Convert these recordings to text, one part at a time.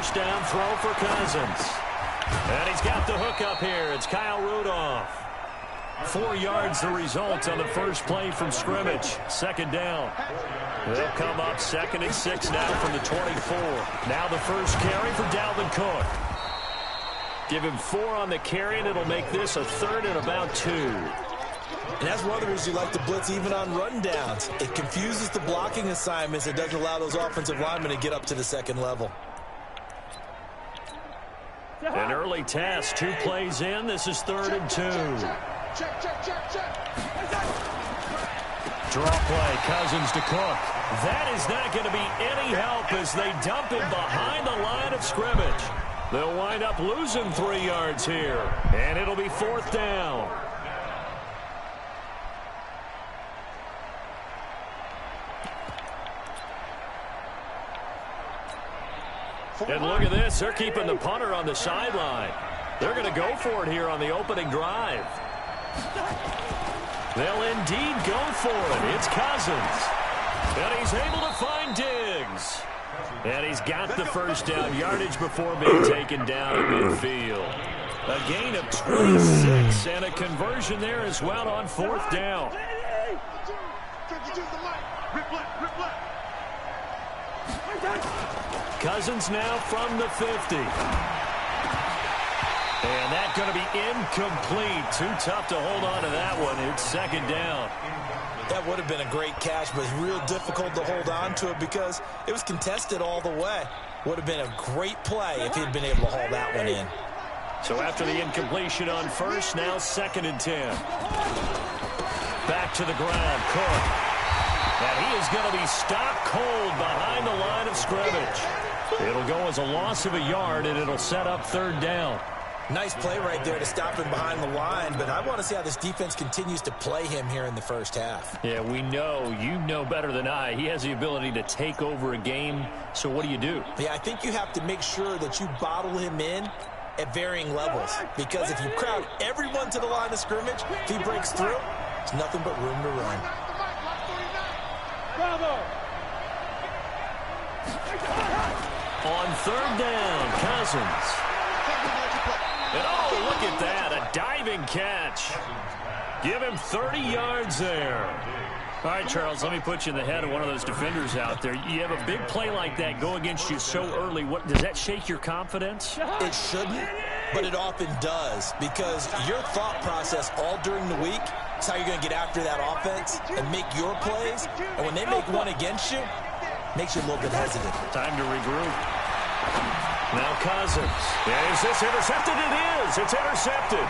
first down throw for Cousins. And he's got the hook up here. It's Kyle Rudolph. 4 yards the result on the first play from scrimmage. Second down. They'll come up 2nd and 6 now from the 24. Now the first carry for Dalvin Cook. Give him 4 on the carry, and it'll make this a 3rd and about 2. And that's one of the reasons you like to blitz even on run downs. It confuses the blocking assignments. It doesn't allow those offensive linemen to get up to the second level. An early test. 2 plays in. This is 3rd and 2. Draw play. Cousins to Cook. That is not going to be any help as they dump him behind the line of scrimmage. They'll wind up losing 3 yards here. And it'll be 4th down. And look at this. They're keeping the punter on the sideline. They're going to go for it here on the opening drive. They'll indeed go for it. It's Cousins. And he's able to find Diggs. And he's got the first down yardage before being taken down at midfield. A gain of 26 and a conversion there as well on 4th down. Cousins now from the 50. And that's going to be incomplete. Too tough to hold on to that one. It's 2nd down. That would have been a great catch, but it's real difficult to hold on to it because it was contested all the way. Would have been a great play if he'd been able to haul that one in. So after the incompletion on first, now 2nd and 10. Back to the ground, Cook. And he is going to be stopped cold behind the line of scrimmage. It'll go as a loss of a yard, and it'll set up 3rd down. Nice play right there to stop him behind the line, but I want to see how this defense continues to play him here in the first half. Yeah, we know. You know better than I. He has the ability to take over a game, so what do you do? Yeah, I think you have to make sure that you bottle him in at varying levels, because if you crowd everyone to the line of scrimmage, if he breaks through, there's nothing but room to run. On 3rd down, Cousins. And oh, look at that, a diving catch. Give him 30 yards there. All right, Charles, let me put you in the head of one of those defenders out there. You have a big play like that go against you so early. What does that shake your confidence? It shouldn't, but it often does, because your thought process all during the week is how you're going to get after that offense and make your plays. And when they make one against you, it makes you a little bit hesitant. Time to regroup. Now Cousins. Is this intercepted? It is. It's intercepted.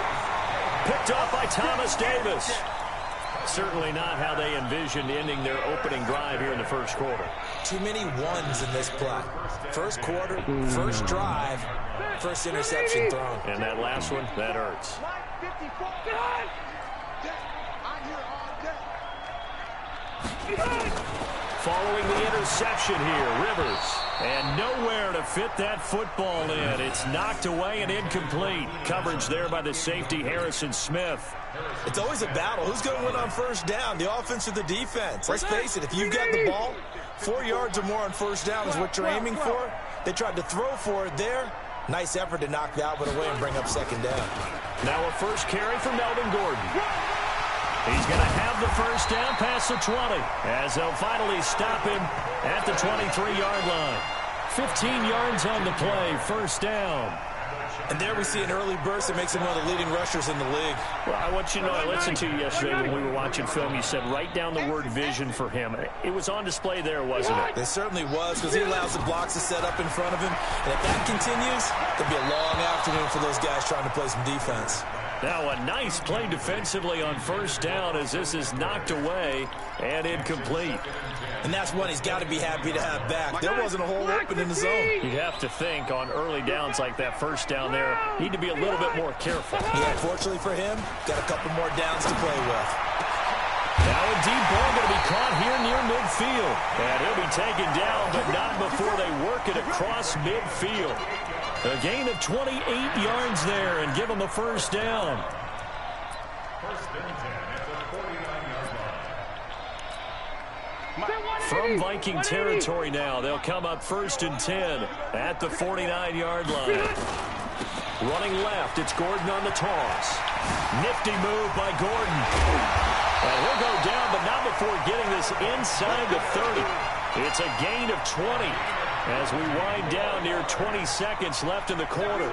Picked off by Thomas Davis. Certainly not how they envisioned ending their opening drive here in the first quarter. Too many ones in this play. First quarter, first drive, first interception thrown. And that last one, that hurts. Following the interception here, Rivers. And nowhere to fit that football in. It's knocked away and incomplete. Coverage there by the safety, Harrison Smith. It's always a battle. Who's going to win on first down, the offense or the defense? Let's face it, if you've got the ball, 4 yards or more on first down is what you're aiming for. They tried to throw for it there. Nice effort to knock that one away and bring up 2nd down. Now a first carry for Melvin Gordon. He's going to have the first down past the 20 as they'll finally stop him at the 23-yard line. 15 yards on the play, first down. And there we see an early burst that makes him one of the leading rushers in the league. Well, I want you to know, I listened to you yesterday when we were watching film. You said write down the word vision for him. It was on display there, wasn't it? It certainly was, because he allows the blocks to set up in front of him. And if that continues, it'll be a long afternoon for those guys trying to play some defense. Now a nice play defensively on first down as this is knocked away and incomplete. And that's one he's got to be happy to have back. There wasn't a hole open in the zone. You'd have to think on early downs like that first down there, need to be a little bit more careful. Yeah, fortunately for him, got a couple more downs to play with. Now a deep ball going to be caught here near midfield. And he'll be taken down, but not before they work it across midfield. A gain of 28 yards there and give him the first down. From Viking territory now, they'll come up 1st and 10 at the 49-yard line. Running left, it's Gordon on the toss. Nifty move by Gordon. And he'll go down, but not before getting this inside the 30. It's a gain of 20 as we wind down near 20 seconds left in the quarter.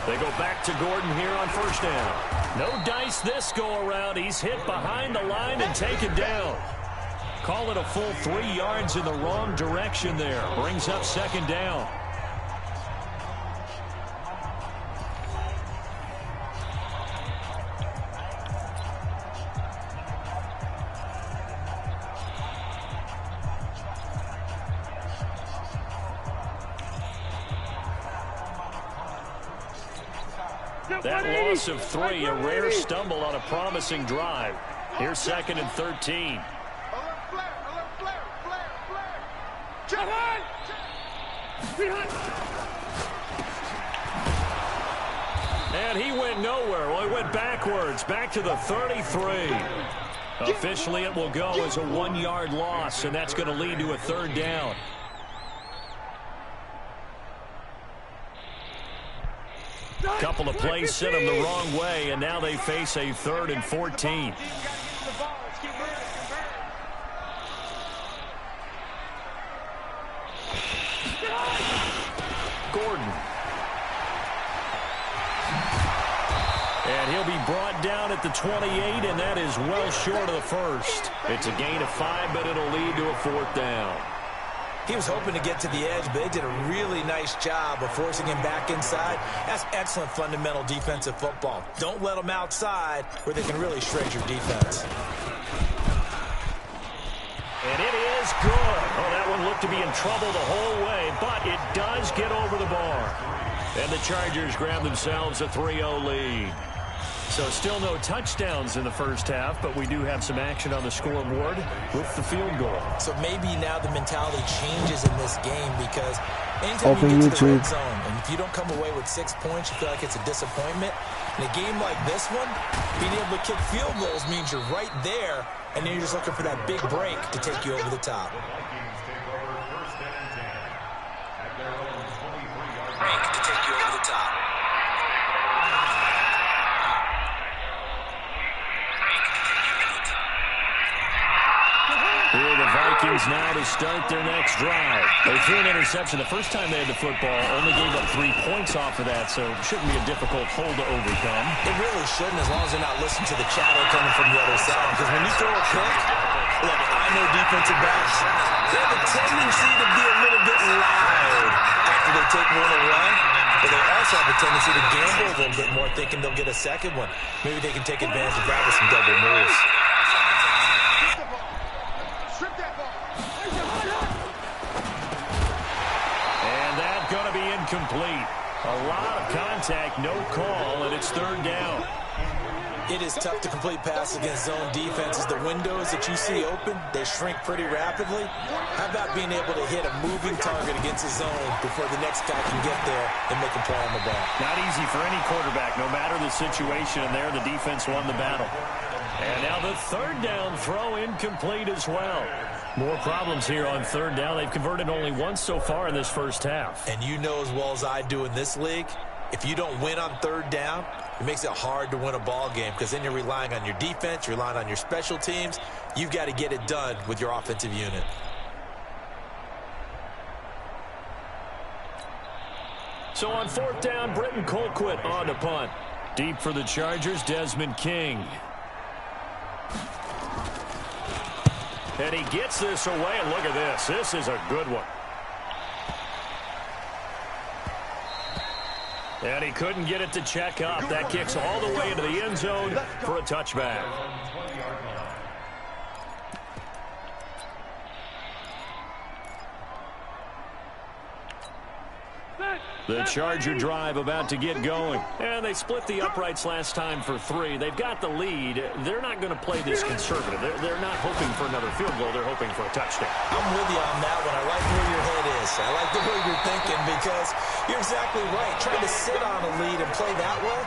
They go back to Gordon here on 1st down. No dice this go-around. He's hit behind the line and taken down. Call it a full 3 yards in the wrong direction there. Brings up 2nd down. That loss of 3, a rare stumble on a promising drive. Here's 2nd and 13. And he went nowhere. Well, he went backwards, back to the 33. Officially, it will go as a 1-yard loss, and that's going to lead to a 3rd down. Couple of plays sent them the wrong way, and now they face a 3rd and 14. Gordon. And he'll be brought down at the 28, and that is well short of the 1st. It's a gain of 5, but it'll lead to a 4th down. He was hoping to get to the edge, but they did a really nice job of forcing him back inside. That's excellent fundamental defensive football. Don't let them outside where they can really shred your defense. And it is good. Oh, that one looked to be in trouble the whole way, but it does get over the bar. And the Chargers grab themselves a 3-0 lead. So still no touchdowns in the 1st half, but we do have some action on the scoreboard with the field goal. So maybe now the mentality changes in this game because anytime you get to the red zone, and if you don't come away with 6 points, you feel like it's a disappointment. In a game like this one, being able to kick field goals means you're right there, and then you're just looking for that big break to take you over the top. Here are the Vikings now to start their next drive. They threw an interception the first time they had the football, only gave up 3 points off of that, so it shouldn't be a difficult hole to overcome. It really shouldn't, as long as they're not listening to the chatter coming from the other side, because when you throw a pick, look, I know defensive backs, they have a tendency to be a little bit loud after they take one away, but they also have a tendency to gamble a little bit more, thinking they'll get a second one. Maybe they can take advantage of that with some double moves. Complete. A lot of contact, no call, and it's 3rd down. It is tough to complete pass against zone defenses. The windows that you see open, they shrink pretty rapidly. How about being able to hit a moving target against a zone before the next guy can get there and make a play on the ball? Not easy for any quarterback, no matter the situation, and there the defense won the battle. And now the 3rd down throw incomplete as well. More problems here on 3rd down. They've converted only once so far in this 1st half. And you know as well as I do in this league, if you don't win on 3rd down, it makes it hard to win a ball game because then you're relying on your defense, you're relying on your special teams. You've got to get it done with your offensive unit. So on 4th down, Britton Colquitt on to punt. Deep for the Chargers, Desmond King. And he gets this away, and look at this. This is a good one. And he couldn't get it to check up. That kicks all the way into the end zone for a touchback. The Charger drive about to get going. And they split the uprights last time for 3. They've got the lead. They're not going to play this conservative. They're not hoping for another field goal. They're hoping for a touchdown. I'm with you on that one. I like where your head is. I like the way you're thinking because you're exactly right. Trying to sit on a lead and play that way,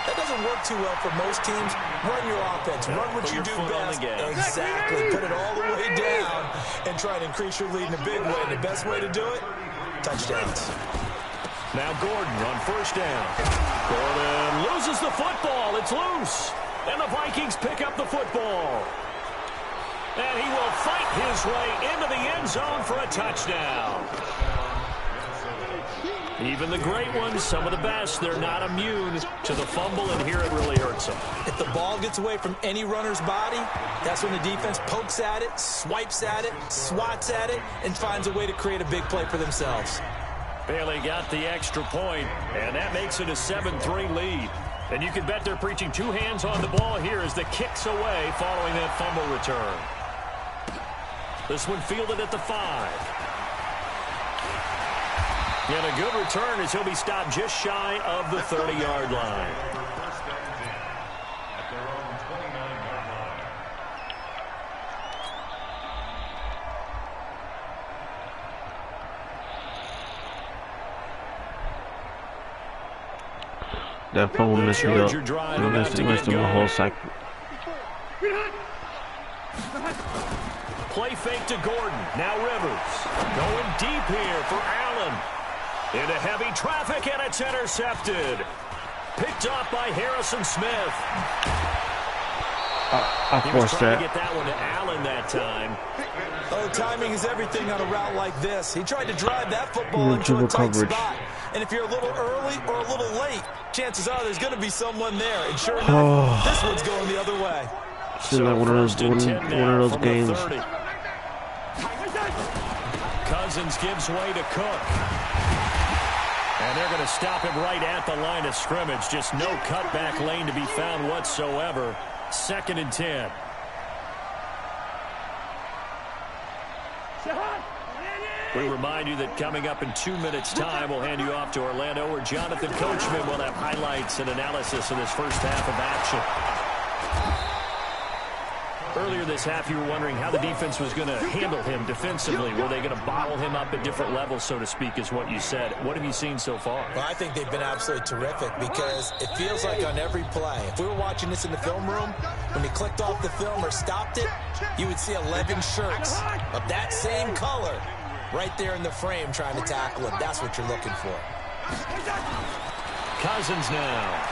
That doesn't work too well for most teams. Run your offense. Run what you do best. Exactly. Put it all the way down and try to increase your lead in a big way. And the best way to do it, touchdowns. Now Gordon on first down. Gordon loses the football. It's loose. And the Vikings pick up the football. And he will fight his way into the end zone for a touchdown. Even the great ones, some of the best, they're not immune to the fumble, and here it really hurts them. If the ball gets away from any runner's body, that's when the defense pokes at it, swipes at it, swats at it, and finds a way to create a big play for themselves. Bailey got the extra point, and that makes it a 7-3 lead. And you can bet they're preaching two hands on the ball here as the kick's away following that fumble return. This one fielded at the 5. And a good return as he'll be stopped just shy of the 30-yard line. That phone messed me up. Messed up my whole cycle. Play fake to Gordon. Now Rivers. Going deep here for Allen. Into heavy traffic, and it's intercepted. Picked up by Harrison Smith. I forced that. To get that one to Allen that time. Oh, timing is everything on a route like this. He tried to drive that football into a tight spot. And if you're a little early or a little late, chances are there's going to be someone there. And sure enough, this one's going the other way. So like one of those games. Cousins gives way to Cook. And they're going to stop him right at the line of scrimmage. Just no cutback lane to be found whatsoever. 2nd and 10. We remind you that coming up in 2 minutes' time, we'll hand you off to Orlando, where Jonathan Coachman will have highlights and analysis of this first half of action. Earlier this half, you were wondering how the defense was going to handle him defensively. Were they going to bottle him up at different levels, so to speak, is what you said. What have you seen so far? Well, I think they've been absolutely terrific because it feels like on every play, if we were watching this in the film room, when he clicked off the film or stopped it, you would see 11 shirts of that same color right there in the frame trying to tackle him. That's what you're looking for. Cousins now.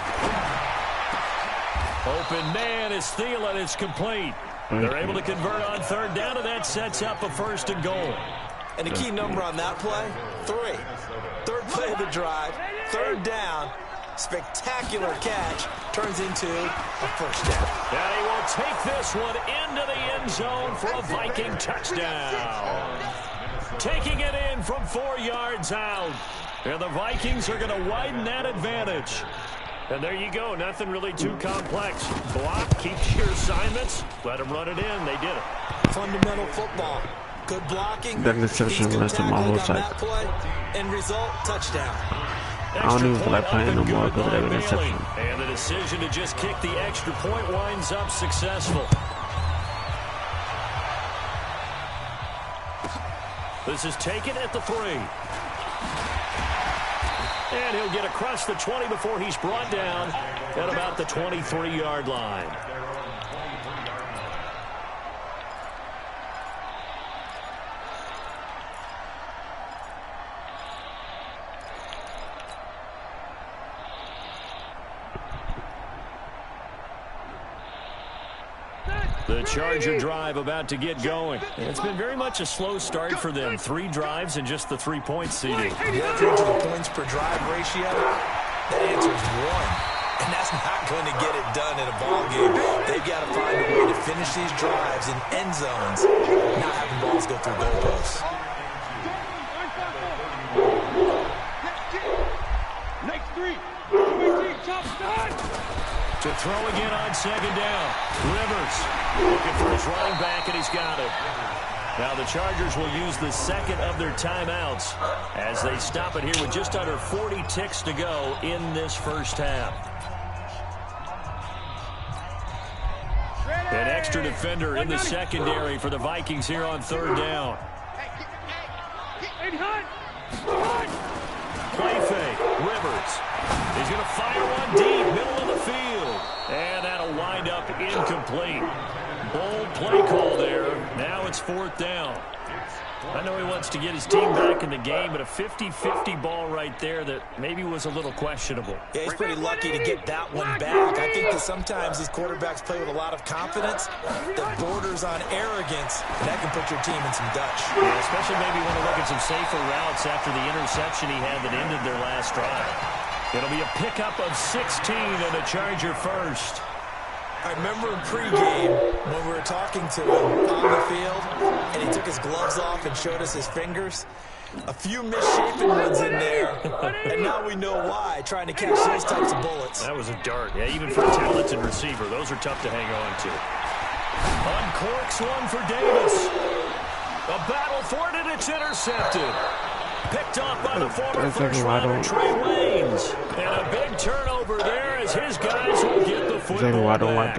Open man is Thielen. It's complete. They're able to convert on 3rd down, and that sets up a 1st and goal. And the key number on that play, 3. 3rd play of the drive, 3rd down, spectacular catch, turns into a 1st down. And he will take this one into the end zone for a Viking touchdown. Taking it in from 4 yards out. And the Vikings are going to widen that advantage. And there you go. Nothing really too complex. Block, keep your assignments. Let them run it in. They did it. Fundamental football. Good blocking. That interception messed up my whole cycle. End result, touchdown. I don't even feel like playing no more because of that interception. And the decision to just kick the extra point winds up successful. This is taken at the 3. And he'll get across the 20 before he's brought down at about the 23-yard line. The Charger drive about to get going. And it's been very much a slow start for them. 3 drives and just the 3-point seeding. If you're into the points per drive ratio, that answer is 1. And that's not going to get it done in a ball game. They've got to find a way to finish these drives in end zones, not having balls go through goalposts. Next 3. To throw again on 2nd down. Rivers looking for his running back, and he's got it. Now the Chargers will use the 2nd of their timeouts as they stop it here with just under 40 ticks to go in this first half. An extra defender in the secondary for the Vikings here on 3rd down. Play fake. Rivers. He's going to fire one deep, middle of the And that'll wind up incomplete. Bold play call there. Now it's 4th down. I know he wants to get his team back in the game, but a 50-50 ball right there that maybe was a little questionable. Yeah, he's pretty lucky to get that one back. I think that sometimes these quarterbacks play with a lot of confidence that borders on arrogance, and that can put your team in some Dutch. Yeah, especially maybe want to look at some safer routes after the interception he had that ended their last drive. It'll be a pickup of 16 and a Charger first. I remember in pregame when we were talking to him on the field, and he took his gloves off and showed us his fingers. A few misshapen ones in there, and now we know why, trying to catch those types of bullets. That was a dart. Yeah, even for a talented receiver, those are tough to hang on to. Uncorks one for Davis. A battle for it, and it's intercepted. Picked off by the former first-rounder Trey Waynes. And a big turnover there as his guys will get the football back.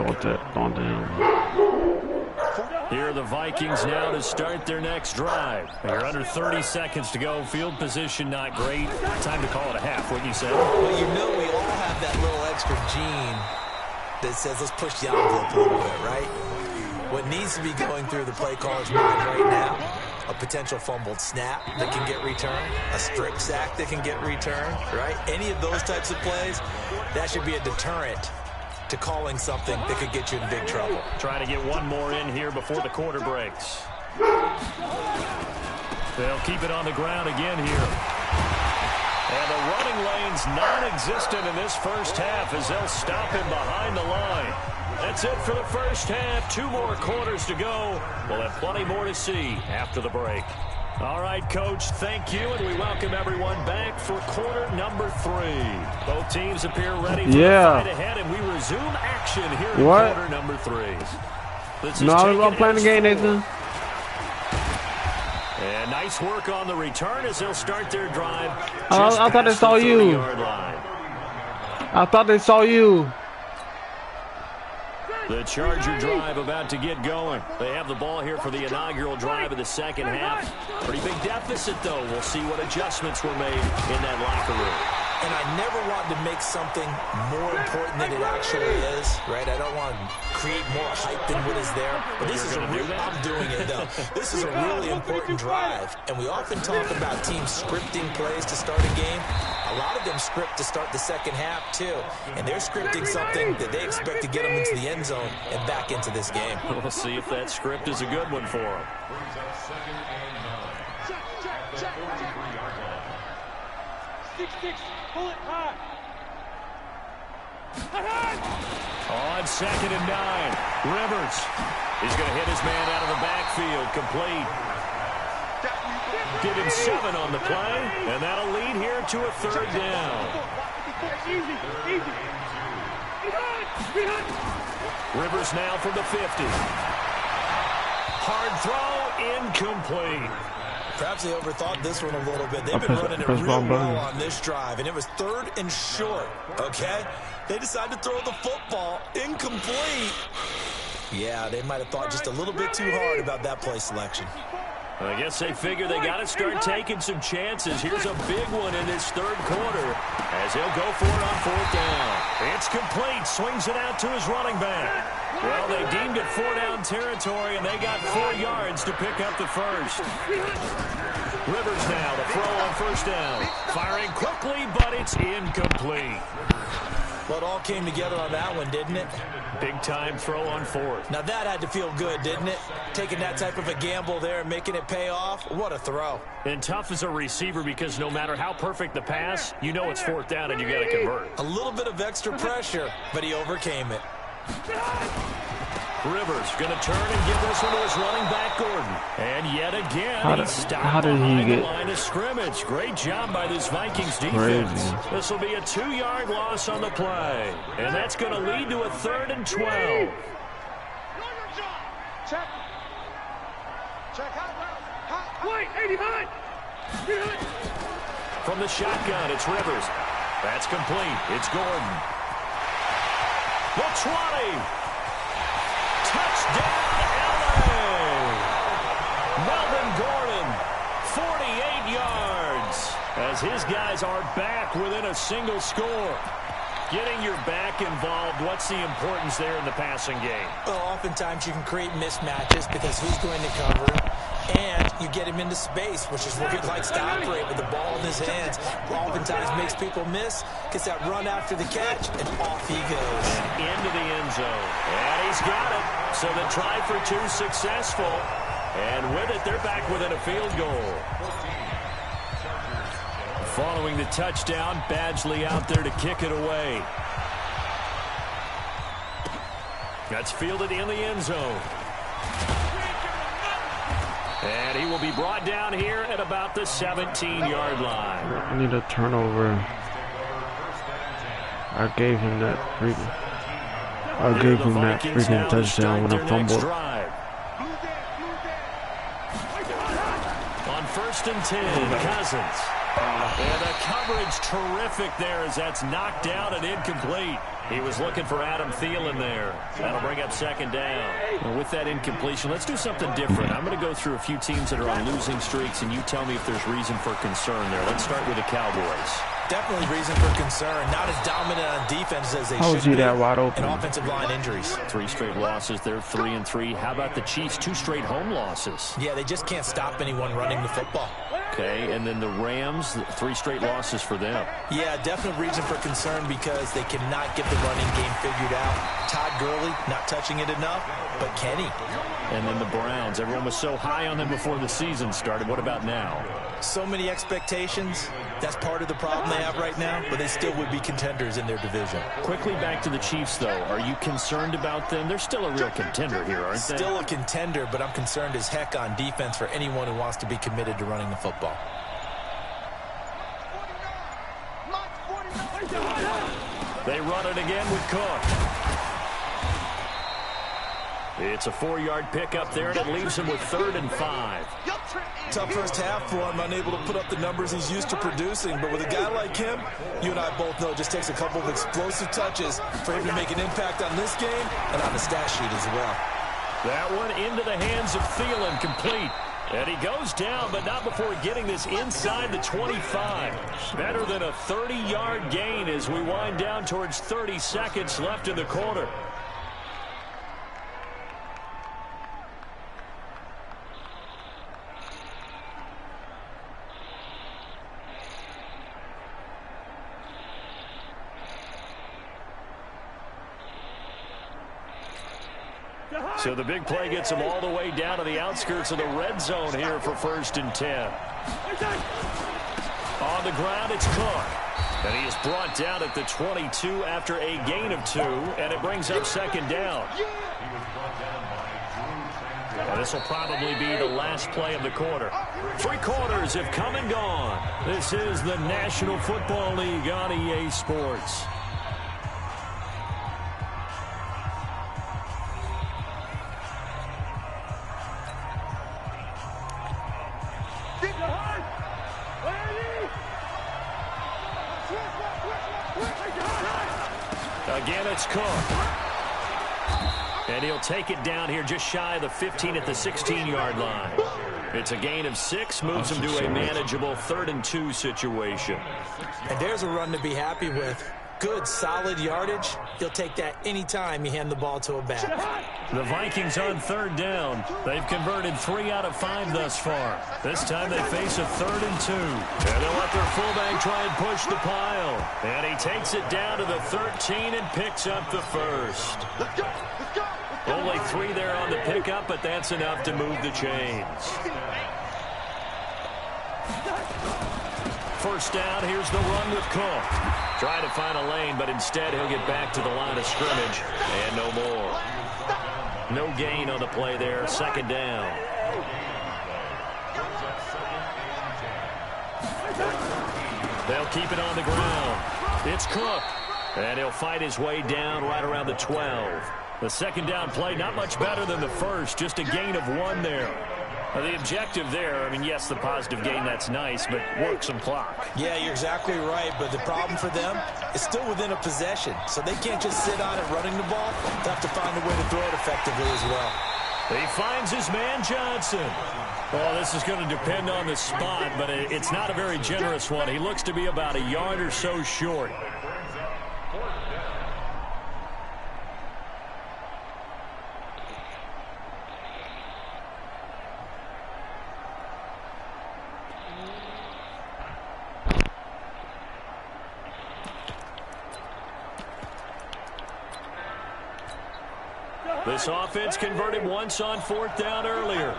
Here are the Vikings now to start their next drive. You're under 30 seconds to go. Field position not great. Time to call it a half, wouldn't you say? Well, you know we all have that little extra gene that says let's push the envelope a little bit, right? What needs to be going through the play caller's mind right now, a potential fumbled snap that can get returned, a strip sack that can get returned, right? Any of those types of plays, that should be a deterrent to calling something that could get you in big trouble. Trying to get one more in here before the quarter breaks. They'll keep it on the ground again here. And the running lane's non-existent in this first half as they'll stop him behind the line. That's it for the first half. 2 more quarters to go. We'll have plenty more to see after the break. All right, Coach, thank you, and we welcome everyone back for quarter number 3. Both teams appear ready for the fight ahead, and we resume action here in quarter number 3. I'm playing the game, Nathan. And nice work on the return as they'll start their drive. I thought they saw you. I thought they saw you. The Charger drive about to get going. They have the ball here for the inaugural drive of the second half. Pretty big deficit, though. We'll see what adjustments were made in that locker room. And I never wanted to make something more important than it actually is, right? I don't want to create more hype than what is there. But this is a real, I'm doing it, though. This is a really important drive. And we often talk about teams scripting plays to start a game. A lot of them script to start the second half, too. And they're scripting something that they expect to get them into the end zone and back into this game. We'll see if that script is a good one for them. Pull it high. On 2nd and 9, Rivers. He's going to hit his man out of the backfield, complete. Give him 7 on the play, and that'll lead here to a 3rd down. Rivers now from the 50. Hard throw, incomplete. Perhaps they overthought this one a little bit. They've been running it real well on this drive, and it was 3rd and short, okay? They decided to throw the football incomplete. Yeah, they might have thought just a little bit too hard about that play selection. I guess they figure they got to start taking some chances. Here's a big one in this 3rd quarter as he'll go for it on 4th down. It's complete. Swings it out to his running back. Well, they deemed it 4-down territory, and they got 4 yards to pick up the first. Rivers now, the throw on 1st down. Firing quickly, but it's incomplete. Well, it all came together on that one, didn't it? Big-time throw on 4th. Now, that had to feel good, didn't it? Taking that type of a gamble there and making it pay off. What a throw. And tough as a receiver because no matter how perfect the pass, you know it's 4th down and you got to convert. A little bit of extra pressure, but he overcame it. Rivers going to turn and give this one to his running back, Gordon. And yet again, he's stopped behind the line of scrimmage. Great job by this Vikings defense. This will be a 2-yard loss on the play. And that's going to lead to a 3rd and 12. Check. Wait, 80 behind. From the shotgun, it's Rivers. That's complete. It's Gordon. The 20. Touchdown, L.A. Melvin Gordon, 48 yards, as his guys are back within a single score. Getting your back involved, what's the importance there in the passing game? Well, oftentimes you can create mismatches because who's going to cover him, and you get him into space, which is where he likes to operate with the ball in his hands. Oftentimes makes people miss, gets that run after the catch, and off he goes. And into the end zone. And he's got it. So the try for two successful. And with it, they're back within a field goal. Following the touchdown, Badgley out there to kick it away. That's fielded in the end zone. And he will be brought down here at about the 17-yard line. I need a turnover. I gave him that freaking touchdown when I fumbled. On 1st and 10, Cousins. And the coverage terrific there as that's knocked down and incomplete. He was looking for Adam Thielen there. That'll bring up 2nd down. Well, with that incompletion, let's do something different. I'm going to go through a few teams that are on losing streaks, and you tell me if there's reason for concern there. Let's start with the Cowboys. Definitely reason for concern. Not as dominant on defense as they should be. That wide open. And offensive line injuries. 3 straight losses. They're 3-3. How about the Chiefs? 2 straight home losses. Yeah, they just can't stop anyone running the football. Okay, and then the Rams, 3 straight losses for them. Yeah, definite reason for concern because they cannot get the running game figured out. Todd Gurley not touching it enough, but Kenny. And then the Browns. Everyone was so high on them before the season started. What about now? So many expectations. That's part of the problem they have right now, but they still would be contenders in their division. Quickly back to the Chiefs, though. Are you concerned about them? They're still a real contender here, aren't they? Still a contender, but I'm concerned as heck on defense for anyone who wants to be committed to running the football. They run it again with Cook. It's a 4-yard pickup there, and it leaves him with 3rd and 5. Tough first half for him, unable to put up the numbers he's used to producing. But with a guy like him, you and I both know it just takes a couple of explosive touches for him to make an impact on this game and on the stat sheet as well. That one into the hands of Thielen, complete. And he goes down, but not before getting this inside the 25. Better than a 30-yard gain as we wind down towards 30 seconds left in the quarter. So the big play gets him all the way down to the outskirts of the red zone here for 1st and 10. On the ground, it's Cook. And he is brought down at the 22 after a gain of 2, and it brings up 2nd down. And this will probably be the last play of the quarter. 3 quarters have come and gone. This is the National Football League on EA Sports. Again, it's Cook. And he'll take it down here just shy of the 15 at the 16-yard line. It's a gain of 6, moves him to a manageable 3rd and 2 situation. And there's a run to be happy with. Good, solid yardage. He'll take that anytime you hand the ball to a back. The Vikings on 3rd down. They've converted 3 out of 5 thus far. This time they face a 3rd and 2. And they'll let their fullback try and push the pile. And he takes it down to the 13 and picks up the 1st. Let's go. Let's go. Let's go. Only 3 there on the pickup, but that's enough to move the chains. 1st down, here's the run with Cook. Trying to find a lane, but instead he'll get back to the line of scrimmage. And no more. No gain on the play there. 2nd down. They'll keep it on the ground. It's Cook. And he'll fight his way down right around the 12. The 2nd down play, not much better than the first. Just a gain of 1 there. The objective there, I mean, yes, the positive gain, that's nice, but work some clock. Yeah, you're exactly right, but the problem for them is still within a possession, so they can't just sit on it running the ball. They have to find a way to throw it effectively as well. He finds his man Johnson. Well, this is going to depend on the spot, but it's not a very generous one. He looks to be about a yard or so short. This offense converted once on 4th down earlier.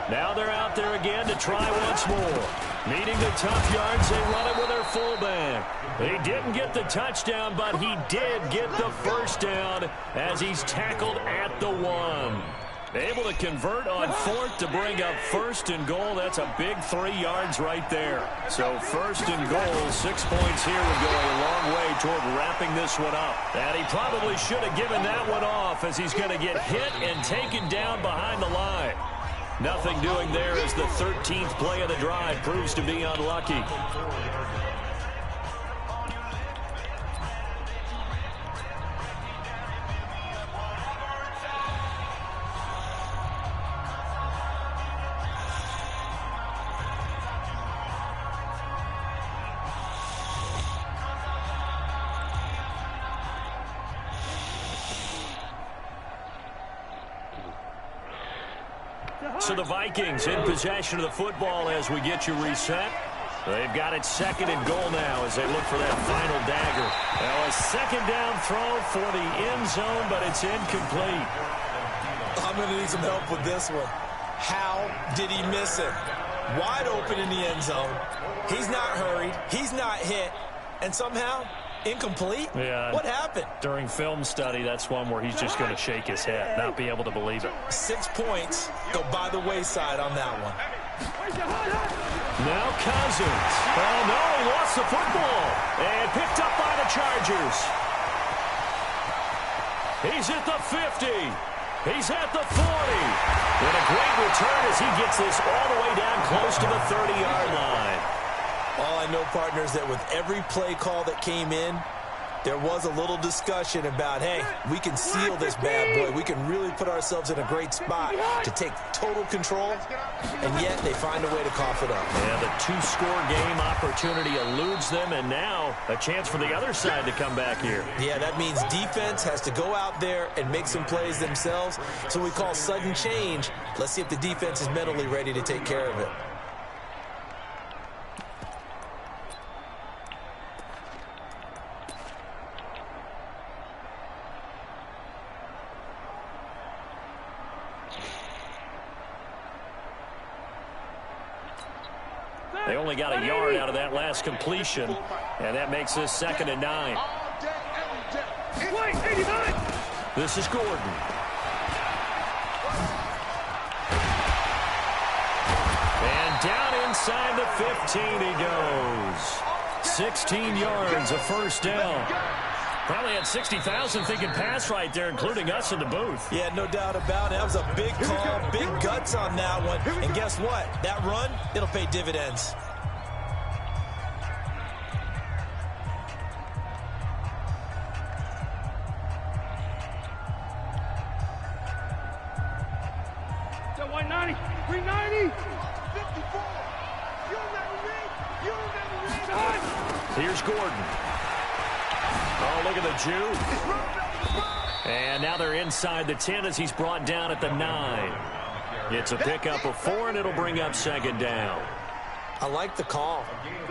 Now they're out there again to try once more. Needing the tough yards, they run it with their fullback. He didn't get the touchdown, but he did get the first down as he's tackled at the 1. Able to convert on 4th to bring up 1st and goal. That's a big 3 yards right there. So 1st and goal, 6 points here would go a long way toward wrapping this one up. And he probably should have given that one off as he's going to get hit and taken down behind the line. Nothing doing there as the 13th play of the drive proves to be unlucky. So the Vikings in possession of the football as we get you reset. They've got it 2nd and goal now as they look for that final dagger. Now a 2nd down throw for the end zone, but it's incomplete. I'm going to need some help with this one. How did he miss it? Wide open in the end zone. He's not hurried. He's not hit. And somehow, incomplete? Yeah. What happened? During film study, that's one where he's just going to shake his head, not be able to believe it. 6 points go by the wayside on that one. Now Cousins. Oh, no, he lost the football. And picked up by the Chargers. He's at the 50. He's at the 40. And a great return as he gets this all the way down close to the 30-yard line. All I know, partners, that with every play call that came in, there was a little discussion about, hey, we can seal this bad boy. We can really put ourselves in a great spot to take total control, and yet they find a way to cough it up. Yeah, the 2-score game opportunity eludes them, and now a chance for the other side to come back here. Yeah, that means defense has to go out there and make some plays themselves. So we call sudden change. Let's see if the defense is mentally ready to take care of it. They only got a yard out of that last completion, and that makes this 2nd and 9. This is Gordon. And down inside the 15 he goes. 16 yards, a first down. Probably had 60,000 thinking pass right there, including us in the booth. Yeah, no doubt about it. That was a big call, big guts on that one. And guess what? That run, it'll pay dividends. That 190, 390, 54. You'll never read. Here's Gordon. Oh, look at the Jew. And now they're inside the 10 as he's brought down at the 9. It's a pickup of 4, and it'll bring up 2nd down. I like the call.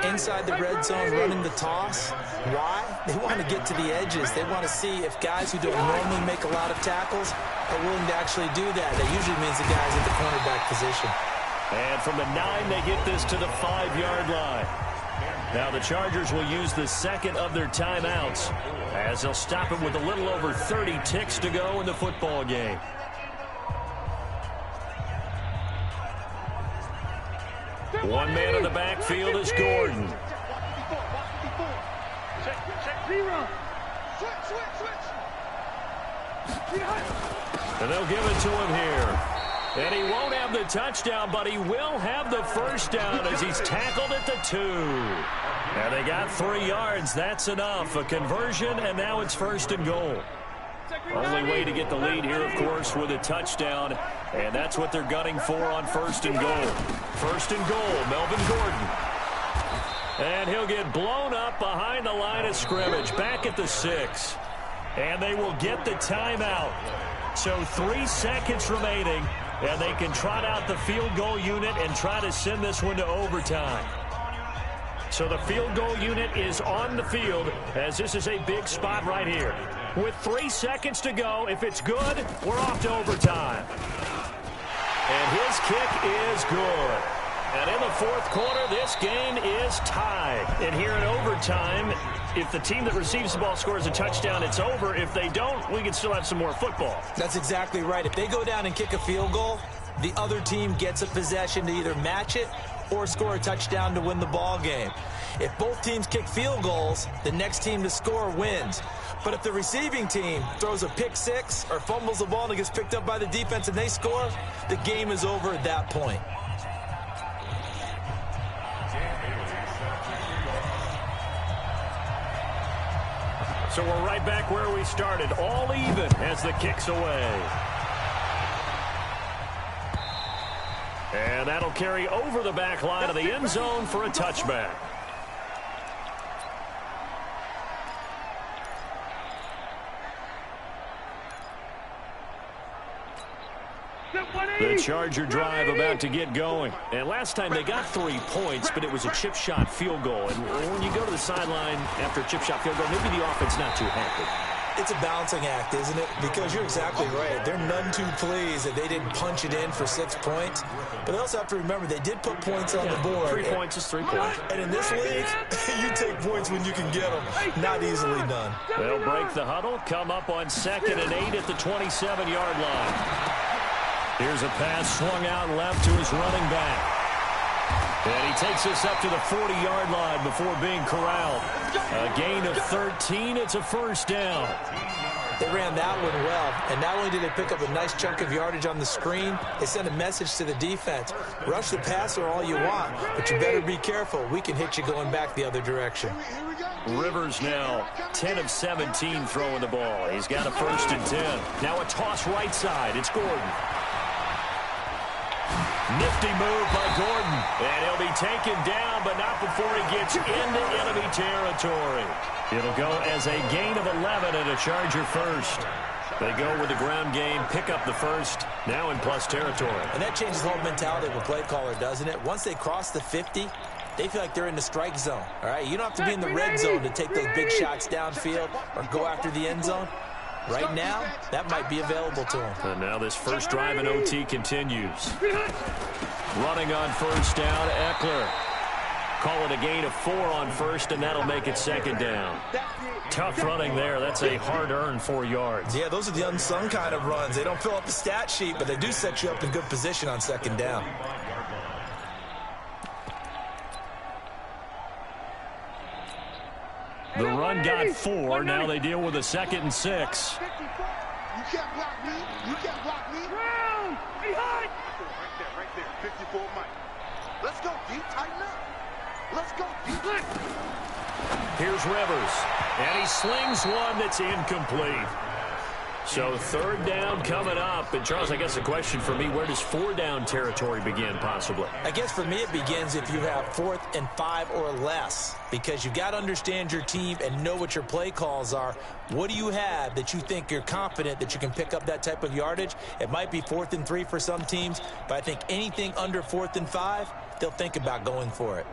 Inside the red zone, running the toss. Why? They want to get to the edges. They want to see if guys who don't normally make a lot of tackles are willing to actually do that. That usually means the guys at the cornerback position. And from the 9, they get this to the 5-yard line. Now the Chargers will use the 2nd of their timeouts as they'll stop it with a little over 30 ticks to go in the football game. One man in the backfield is Gordon. And they'll give it to him here. And he won't have the touchdown, but he will have the first down as he's tackled at the 2. And they got 3 yards. That's enough. A conversion, and now it's 1st and goal. Only way to get the lead here, of course, with a touchdown. And that's what they're gunning for on 1st and goal. 1st and goal, Melvin Gordon. And he'll get blown up behind the line of scrimmage, back at the 6. And they will get the timeout. So 3 seconds remaining, and they can trot out the field goal unit and try to send this one to overtime. So the field goal unit is on the field as this is a big spot right here. With 3 seconds to go, if it's good, we're off to overtime. And his kick is good. And in the fourth quarter, this game is tied. And here in overtime, if the team that receives the ball scores a touchdown, it's over. If they don't, we can still have some more football. That's exactly right. If they go down and kick a field goal, the other team gets a possession to either match it or score a touchdown to win the ball game. If both teams kick field goals, the next team to score wins. But if the receiving team throws a pick six or fumbles the ball and it gets picked up by the defense and they score, the game is over at that point. So we're right back where we started, all even as the kick's away. And that'll carry over the back line of the end zone for a touchback. The Charger drive about to get going. And last time they got 3 points, but it was a chip shot field goal. And when you go to the sideline after a chip shot field goal, maybe the offense not too happy. It's a balancing act, isn't it? Because you're exactly right. They're none too pleased that they didn't punch it in for 6 points. But they also have to remember they did put points on the board. 3 points is 3 points. And in this league, you take points when you can get them. Not easily done. They'll break the huddle, come up on 2nd and 8 at the 27-yard line. Here's a pass swung out left to his running back. And he takes us up to the 40-yard line before being corralled. A gain of 13. It's a first down. They ran that one well. And not only did they pick up a nice chunk of yardage on the screen, they sent a message to the defense. Rush the passer all you want, but you better be careful. We can hit you going back the other direction. Rivers now 10 of 17 throwing the ball. He's got a 1st and 10. Now a toss right side. It's Gordon. Nifty move by Gordon. And he'll be taken down, but not before he gets into enemy territory. It'll go as a gain of 11 and a Charger first. They go with the ground game, pick up the first, now in plus territory. And that changes the whole mentality of a play caller, doesn't it? Once they cross the 50, they feel like they're in the strike zone. All right, you don't have to be in the red zone to take those big shots downfield or go after the end zone. Right now, that might be available to him. And now this first drive in OT continues. Running on first down, Eckler. Call it a gain of 4 on first, and that'll make it 2nd down. Tough running there. That's a hard-earned 4 yards. Yeah, those are the unsung kind of runs. They don't fill up the stat sheet, but they do set you up in good position on 2nd down. The run got 4. Now they deal with a 2nd and 6. You can't block me. You can't block me. Round. Behind. Right there. 54 Mike. Let's go deep. Tighten up. Let's go deep. Here's Rivers. And he slings one that's incomplete. So 3rd down coming up. And, Charles, I guess the question for me, where does 4 down territory begin possibly? I guess for me it begins if you have 4th and 5 or less, because you've got to understand your team and know what your play calls are. What do you have that you think you're confident that you can pick up that type of yardage? It might be 4th and 3 for some teams, but I think anything under 4th and 5, they'll think about going for it.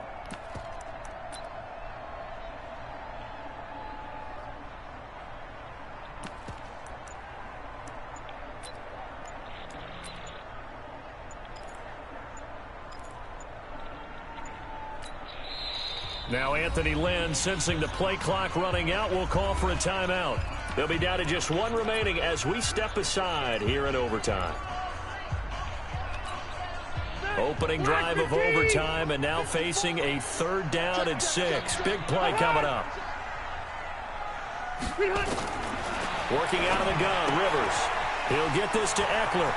Now Anthony Lynn, sensing the play clock running out, will call for a timeout. They'll be down to just 1 remaining as we step aside here in overtime. Opening drive of overtime, and now facing a 3rd down and 6. Big play coming up. Working out of the gun, Rivers. He'll get this to Eckler.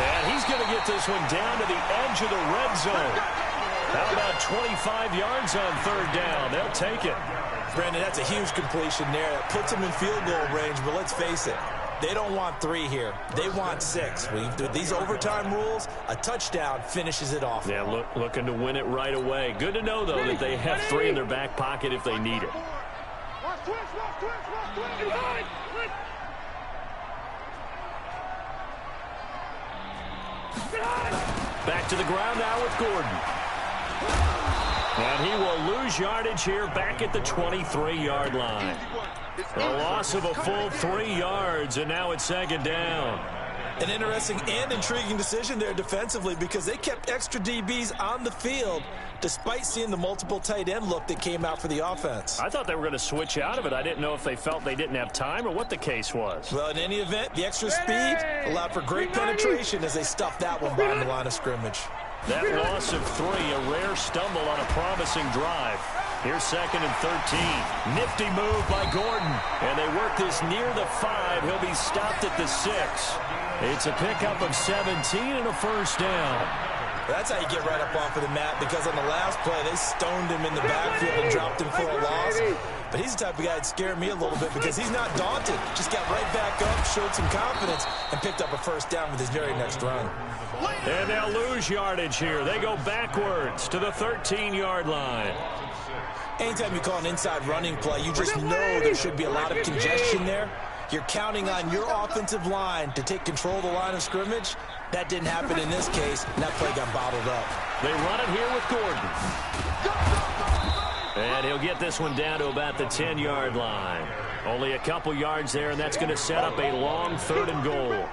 And he's going to get this one down to the edge of the red zone. How about 25 yards on 3rd down? They'll take it. Brandon, that's a huge completion there. That puts them in field goal range, but let's face it, they don't want 3 here. They want 6. With these overtime rules, a touchdown finishes it off. Yeah, looking to win it right away. Good to know, though, that they have 3 in their back pocket if they need it. Back to the ground now with Gordon. And he will lose yardage here back at the 23-yard line. A loss of a full 3 yards, and now it's second down. An interesting and intriguing decision there defensively because they kept extra DBs on the field despite seeing the multiple tight end look that came out for the offense. I thought they were going to switch out of it. I didn't know if they felt they didn't have time or what the case was. Well, in any event, the extra speed allowed for great penetration as they stuffed that one behind the line of scrimmage. That loss of 3, a rare stumble on a promising drive. Here's second and 13. Nifty move by Gordon. And they work this near the 5. He'll be stopped at the 6. It's a pickup of 17 and a first down. That's how you get right up off of the mat, because on the last play, they stoned him in the backfield and dropped him for a loss. But he's the type of guy that scared me a little bit because he's not daunted. Just got right back up, showed some confidence, and picked up a first down with his very next run. And they'll lose yardage here. They go backwards to the 13-yard line. Anytime you call an inside running play, you just know there should be a lot of congestion there. You're counting on your offensive line to take control of the line of scrimmage. That didn't happen in this case, and that play got bottled up. They run it here with Gordon. And he'll get this one down to about the 10-yard line. Only a couple yards there, and that's going to set up a long 3rd and goal.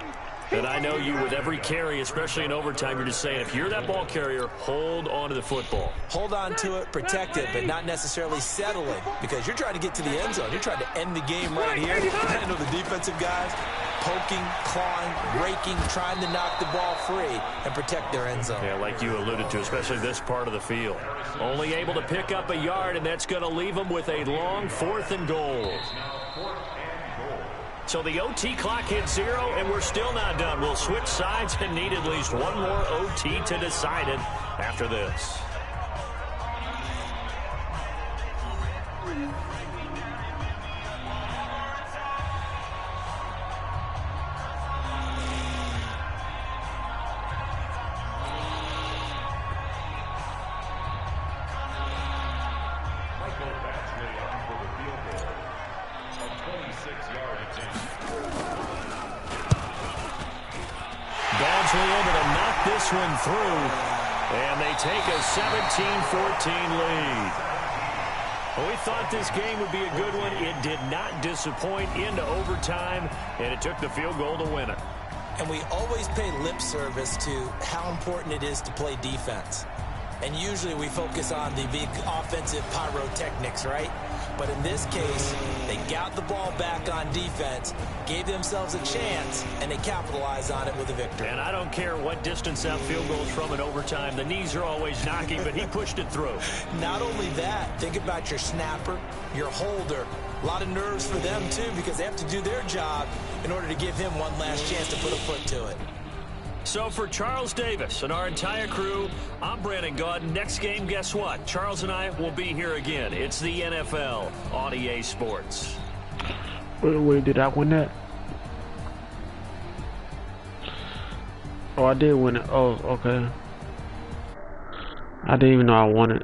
And I know you, with every carry, especially in overtime, you're just saying, if you're that ball carrier, hold on to the football. Hold on to it, protect it, but not necessarily settling, because you're trying to get to the end zone. You're trying to end the game right here. I know the defensive guys poking, clawing, raking, trying to knock the ball free and protect their end zone. Yeah, like you alluded to, especially this part of the field. Only able to pick up a yard, and that's going to leave them with a long 4th and goal. So the OT clock hits 0, and we're still not done. We'll switch sides and need at least one more OT to decide it after this. One through, and they take a 17-14 lead. Well, we thought this game would be a good one. It did not disappoint into overtime, and it took the field goal to win it. And we always pay lip service to how important it is to play defense. And usually we focus on the big offensive pyrotechnics, right? But in this case, they got the ball back on defense, gave themselves a chance, and they capitalized on it with a victory. And I don't care what distance that field goes from in overtime. The knees are always knocking, but he pushed it through. Not only that, think about your snapper, your holder. A lot of nerves for them, too, because they have to do their job in order to give him one last chance to put a foot to it. So for Charles Davis and our entire crew, I'm Brandon Gaudin. Next game, guess what? Charles and I will be here again. It's the NFL on EA Sports. Wait, did I win that? Oh, I did win it. Oh, okay. I didn't even know I won it.